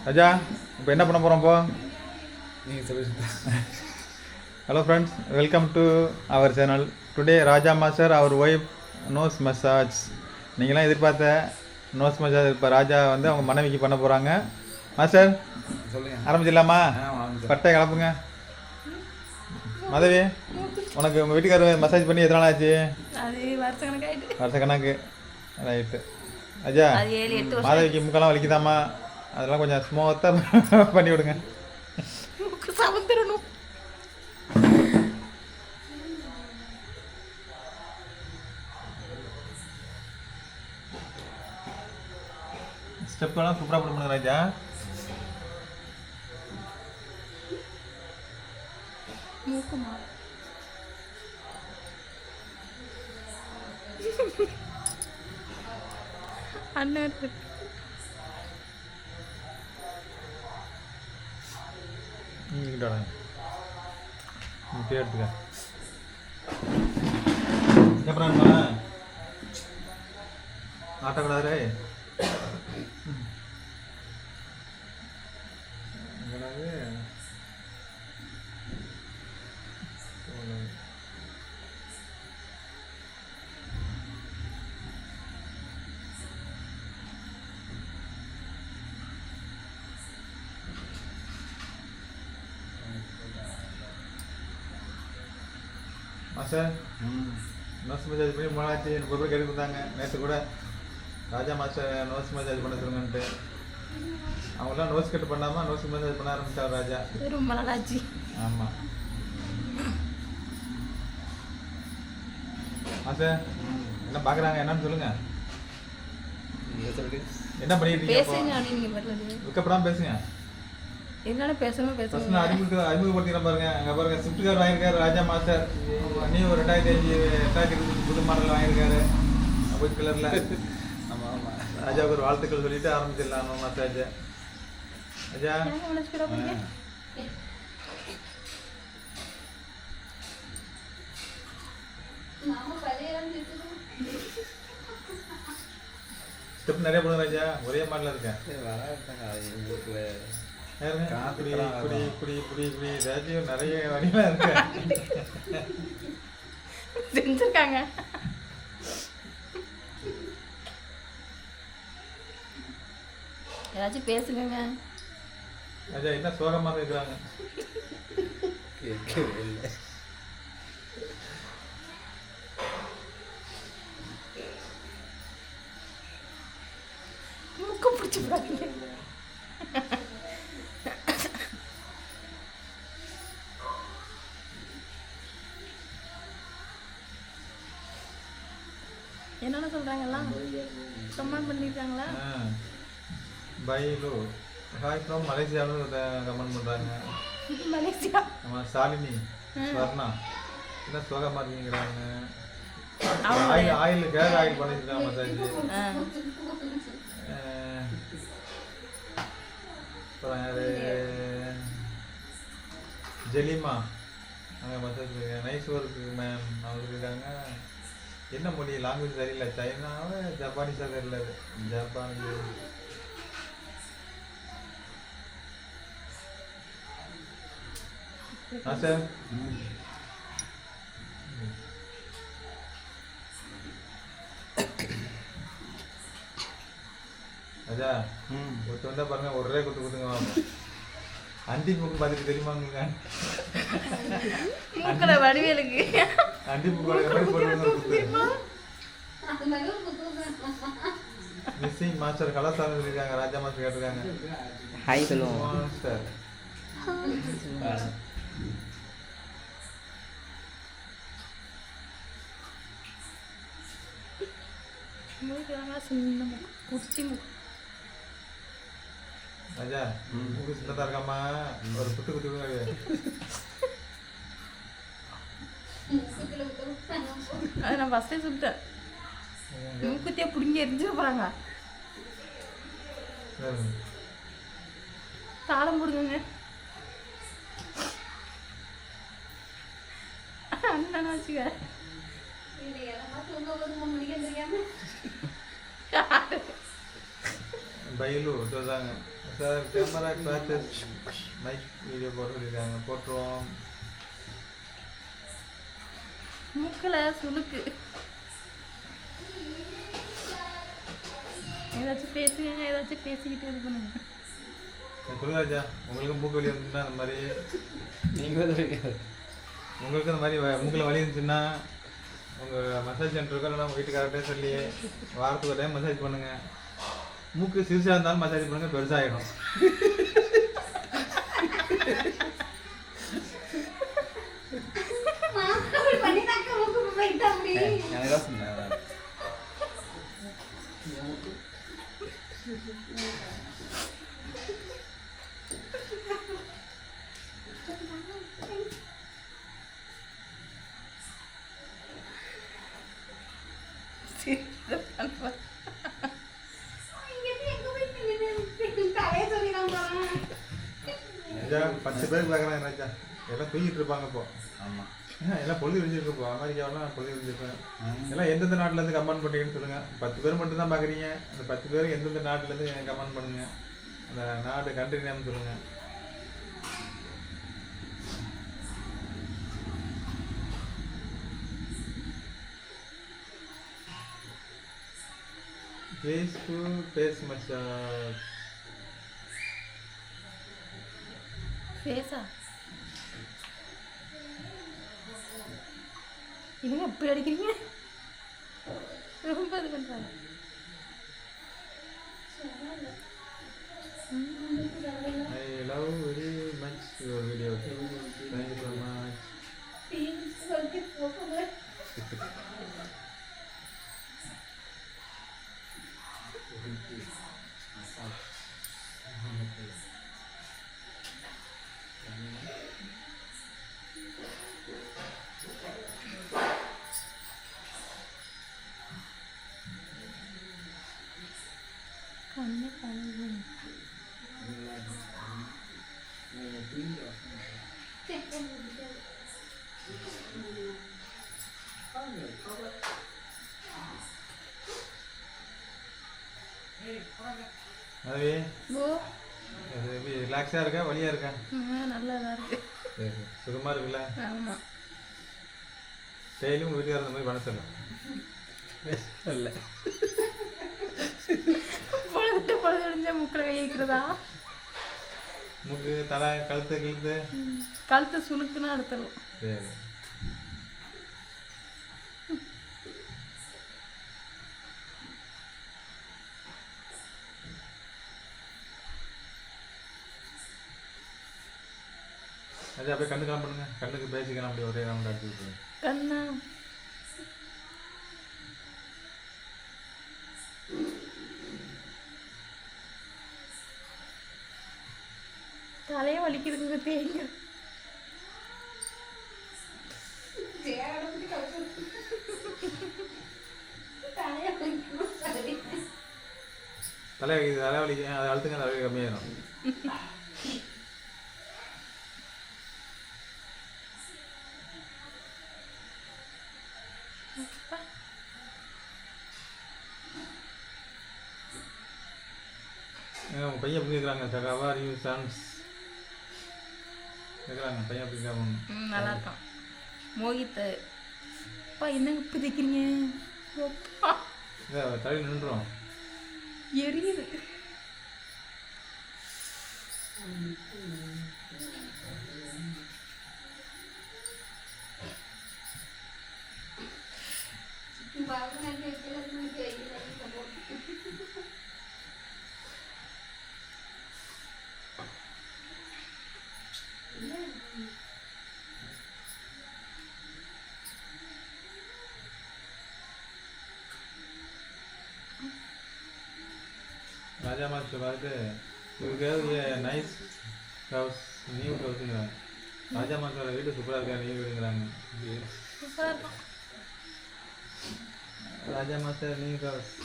ராஜா இப்போ என்ன பண்ண போகிறோம் இப்போ? நீங்கள் சொல்லுங்க. Hello friends, welcome to our channel. Today Raja master அவர் ஒய்ஃப் நோஸ் மசாஜ். நீங்களாம் எதிர்பார்த்த நோஸ் மசாஜ் இப்போ ராஜா வந்து அவங்க மனைவிக்கு பண்ண போகிறாங்க. மாஸ்டர் சொல்லுங்கள். ஆரம்பிச்சிடலாமா? பட்டை கலப்புங்க. மதவி, உனக்கு உங்கள் வீட்டுக்காரர் மசாஜ் பண்ணி எத்தனை நாள் ஆச்சு? வருஷ கணக்கு. ரைட்டு. ராஜா, மாதவிக்கு முக்கெல்லாம் வலிக்குதாம்மா? அதெல்லாம் கொஞ்சம் ஸ்மூத்தாக பண்ணி விடுங்க. ஸ்டெப்பெல்லாம் சூப்பராக போடுங்க ராஜா. அண்ணன் எடுத்துக்க. எப்படா ஆட்டக்கூடாது. மாஸ்டர், நோஸ் மசாஜ் பண்ணி மூணாச்சு. எனக்கு ஒரு கேட்டு கொடுத்தாங்க நேற்று கூட. ராஜா மாஸ்டர் நோஸ் மசாஜ் பண்ண சொல்லுங்கன்ட்டு. அவங்களாம் நோஸ் கட்டு பண்ணாமல் நோஸ் மசாஜ் பண்ண ஆரம்பிச்சார் ராஜா. ரொம்ப நல்லாச்சு. ஆமாம் மாஸ்டர், என்ன பார்க்குறாங்க என்னன்னு சொல்லுங்கள். என்ன பண்ணிட்டு இருக்கீங்க? விற்கப்படாமல் பேசுங்க. என்னால பேசணும் அறிமுகப்படுத்திக்கிறேன் பாருங்க. அங்கே பாருங்க, ஸ்விஃப்ட் கார் வாங்கியிருக்காரு ராஜா மாஸ்டர். நீ ஒரு 2005 புது மாடல் வாங்கியிருக்காரு ஒயிட் கலரில். ஆமாம் ஆமாம். ராஜாவுக்கு ஒரு வாழ்த்துக்கள் சொல்லிட்டு ஆரம்பிச்சிடலாம் மசாஜ். ராஜா ஸ்டெப் நிறைய போடுங்க ராஜா. ஒரே மாடலில் இருக்கேன். ராஜீவ் நிறைய வடிவா இருக்கு. செஞ்சிருக்காங்க. ஏதாச்சும் பேசுங்க. ராஜா என்ன சோகமாக இருக்கிறாங்க? மூக்கு பிடிச்சி பாருங்க. என்னென்ன சொல்றாங்களா? கமெண்ட் பண்ணிருக்காங்களா? பைலு ஹாய் ஃப்ரம் மலேசியாவில் கமெண்ட் பண்ணுறாங்க. மலேசியா. நம்ம சாலினி ஸ்வர்ணா என்ன சோகமாக இருக்கீங்கிறாங்க. ஆயில் கேர் ஆயில் பண்ணியிருக்காங்க மசாஜ். அப்புறம் யார்? ஜெலிமா அங்கே மசாஜ் நைஸ் ஒர்க்கு மேம் அவங்க இருக்காங்க. என்ன மொழி? லாங்குவேஜ் சரியில்லை. சைனாவை ஜப்பானீஸாக தெரியல. ஜப்பானீஸ். சார் ராஜா ஒருத்த வந்தா பாருங்க, ஒரே குத்து குத்துங்க. அண்டி மூக்கு பார்த்துட்டு தெரியுமாங்க? வடிவேலுக்கு அண்டி மூக்கு மிஸ்ஸிங் மாஸ்டர் கலாசாரம் சொல்லியிருக்காங்க. ராஜா மாஸ்டர் கேட்டிருக்காங்க. ஹாய் சொல்லுவோம் மாஸ்டர். ராஜா மூக்கு சின்னதா இருக்காமா? ஒரு குத்து குத்து அதை நான் ஃபஸ்ட்டே சொல்லிட்டேன். மூக்குத்தியா பிடிங்கி எரிஞ்சிட போறாங்க. தாளம் போடுங்க. அண்ணன் வச்சுக்க. பைலு சொல்றாங்க சார் கேமரா கிராச்சஸ் மைக் வீடியோ போட சொல்லியிருக்காங்க, போட்டுருவோம். மூக்கில் சுளுக்கு. ஏதாச்சும் பேசுங்க, ஏதாச்சும் பேசிக்கிட்டு இது பண்ணுங்க. சொல்லுங்க ராஜா, உங்களுக்கு மூக்கு வலி இருந்துச்சுன்னா அந்த மாதிரி, நீங்கள் தான் சொல்லுங்க. உங்களுக்கு அந்த மாதிரி மூக்கில் வலி இருந்துச்சுன்னா உங்கள் மசாஜ் சென்டருக்கு இல்லைன்னா உங்கள் வீட்டுக்காரர்கிட்டே சொல்லி வாரத்துக்கு ஒரு டைம் மசாஜ் பண்ணுங்கள். மூக்கு சிறுசாக இருந்தாலும் மசாஜ் பண்ணுங்கள், பெருசாகிடும். எனக்கு தான் சொன்னேன். ராஜா 10 பேருக்கு பார்க்குறாங்க ராஜா, எல்லாம் தூங்கிட்டு இருப்பாங்க இப்போ. ஆமாம். எல்லாம் பொழுது விழிஞ்சிருக்கு இப்போ. அமெரிக்காவெல்லாம் பொழுது விழிஞ்சிருப்பேன். எல்லாம் எந்தெந்த நாட்டிலேருந்து கமெண்ட் பண்ணுறீங்கன்னு சொல்லுங்கள். 10 பேர் மட்டும் தான் பார்க்குறீங்க. அந்த 10 பேருக்கு எந்தெந்த நாட்டிலேருந்து கமெண்ட் பண்ணுங்கள். அந்த நாடு கண்ட்ரி நேம் சொல்லுங்கள். Face to face massage. ஃபேஸா? என்னங்க அப்படி அடிக்கிறீங்க? ரொம்ப இது பண்ணுறாங்க. I love very much your video. Thank you so much. கண்ணு கண்ணு. அதுவே ஓ, எப்படி ரிலாக்ஸாக இருக்கா, வலியாக இருக்கா? நல்லா தான் இருக்கு. சரி, சுகமாக இருக்குல்ல? ஆமாம். டெய்லியும் உங்கள் வீட்டுக்காரர் இந்த மாதிரி பண்ண சொல்லும். இல்லை. பொழுதுட்டு பொழுது அடிஞ்சா மூக்கில் கை வைக்கிறதா? மூக்கு, தலை, கழுத்து, கிழுத்து. கழுத்தை சுளுக்குன்னா எடுத்துடலாம். சரி. அது அப்படியே கண்ணு காலம் பண்ணுங்க. கண்ணுக்கு பேசிக்கலாம், அப்படியே ஒரே ரவுண்ட் அடிச்சு விட்டுருங்க. கண்ணா தலையே வலிக்குதுங்க தேங்க. தலைவலி அதை அழுத்துங்க, தலைவலி கம்மியாயிடும். உங்கள் பையன் எப்படி இருக்கிறாங்க? சகாவா யூ சன்ஸ் கேட்குறாங்க. பையன் எப்படி இருக்காங்க? நல்லா இருக்கான். மோகித் அப்பா என்னங்க இப்படி தைக்கிறீங்க? தலையில் நின்றுடும். எரியுது. ராஜா மாஸ்டர் பார்த்து you gave a nice house, new ஹவுஸுங்கிறாங்க. ராஜா மாஸ்டரோட வீடு சூப்பராக இருக்கா, நியூ வீடுங்கிறாங்க. சூப்பராக இருக்கும். Raja master new house.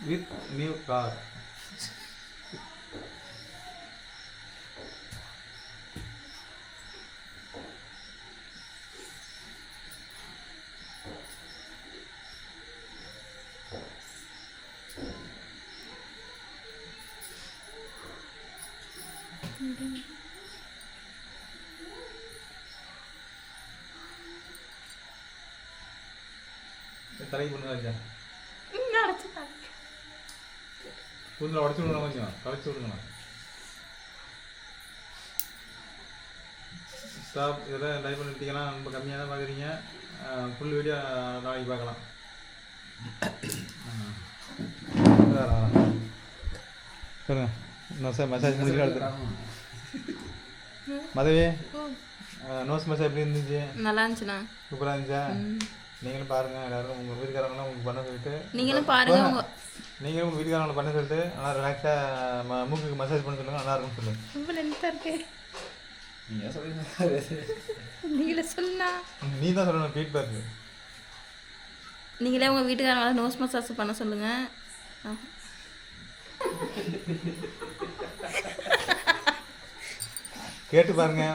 With new car. தலைக்கு பண்ணு ராஜா. அடைச்சிட்டாங்க. கூந்தலை உடச்சி விடணும், கொஞ்சம் களைச்சி விடுங்கண்ணா. ஸ்டாப். இதெல்லாம் லைவ் பண்ணிட்டீங்கன்னா ரொம்ப கம்மியாக தான் பார்க்குறீங்க. ஃபுல் வீடியோ நாளைக்கு பார்க்கலாம். சொல்லுங்க. இன்னும் சார் மசாஜ் முடிச்சுட்டு அடுத்து மதவி நோஸ் மசாஜ் எப்படி இருந்துச்சு? நல்லா இருந்துச்சுண்ணா. சூப்பராக இருந்துச்சா? நீங்களும் பாருங்கள். எல்லாரும் உங்கள் வீட்டுக்காரங்களாம் உங்களுக்கு பண்ண சொல்லிட்டு நீங்களும் பாருங்க. நீங்களும் உங்கள் வீட்டுக்காரங்களை பண்ண சொல்லிட்டு நல்லா ரிலாக்ஸாக மூக்குக்கு மசாஜ் பண்ண சொல்லுங்கள். நல்லா இருக்கும்னு சொல்லுங்கள். ரொம்ப லென்த்தாக இருக்கு. நீங்கள் சொல்லுங்க. நீங்களே சொன்னா நீ தான் சொல்லணும் ஃபீட்பேக்கு. நீங்களே உங்கள் வீட்டுக்காரங்கள நோஸ் மசாஜ் பண்ண சொல்லுங்கள். கேட்டு பாருங்க.